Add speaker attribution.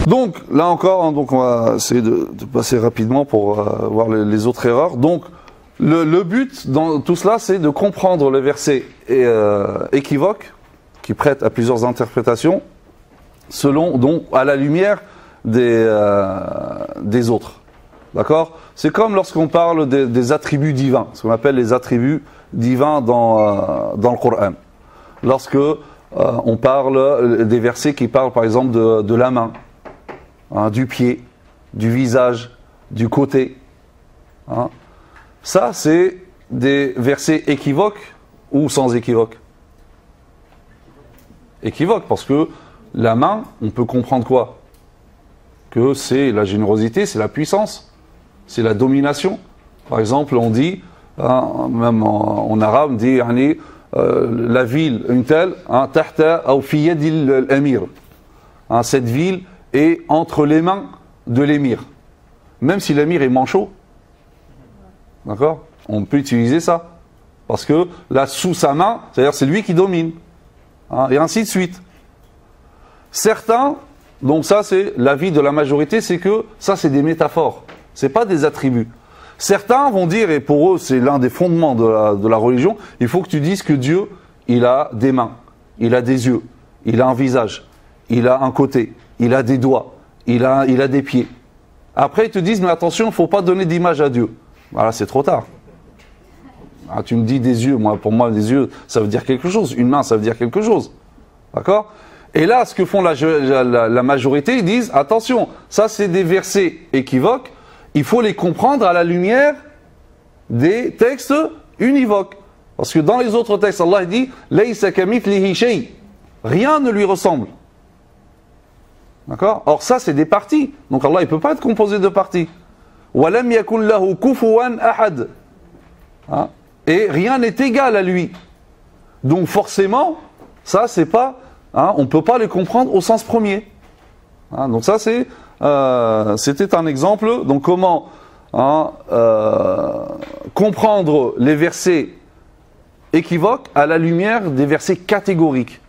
Speaker 1: Donc là encore, hein, donc on va essayer de passer rapidement pour voir les autres erreurs. Donc le but dans tout cela, c'est de comprendre les versets équivoques qui prêtent à plusieurs interprétations, selon donc à la lumière des autres. D'accord? C'est comme lorsqu'on parle des attributs divins, ce qu'on appelle les attributs divins dans le Coran. Lorsque on parle des versets qui parlent par exemple de la main, hein, du pied, du visage, du côté. Hein. Ça, c'est des versets équivoques ou sans équivoque? Équivoque, parce que la main, on peut comprendre quoi? Que c'est la générosité, c'est la puissance, c'est la domination. Par exemple, on dit, hein, même en arabe, on dit la ville, une telle, tahta ou fi yadi al-amir. Cette ville est entre les mains de l'émir. Même si l'émir est manchot, d'accord, on peut utiliser ça. Parce que là, sous sa main, c'est-à-dire c'est lui qui domine. Hein, et ainsi de suite. Certains, donc ça c'est l'avis de la majorité, c'est que ça c'est des métaphores, c'est pas des attributs. Certains vont dire, et pour eux c'est l'un des fondements de la religion, il faut que tu dises que Dieu, il a des mains, il a des yeux, il a un visage, il a un côté, il a des doigts, il a des pieds. Après ils te disent, mais attention, il ne faut pas donner d'image à Dieu. Voilà, c'est trop tard. Ah, tu me dis des yeux, pour moi des yeux ça veut dire quelque chose, une main ça veut dire quelque chose. D'accord? Et là, ce que font la majorité, ils disent, attention, ça c'est des versets équivoques, il faut les comprendre à la lumière des textes univoques. Parce que dans les autres textes, Allah dit, Laysa kamithlihi shay. Rien ne lui ressemble. D'accord? Or ça c'est des parties. Donc Allah il ne peut pas être composé de parties. Walam yakun lahu kufuwan ahad. Hein? Et rien n'est égal à lui. Donc forcément, ça c'est pas, hein, on ne peut pas les comprendre au sens premier. Hein, donc ça c'est, c'était un exemple. Donc comment comprendre les versets équivoques à la lumière des versets catégoriques.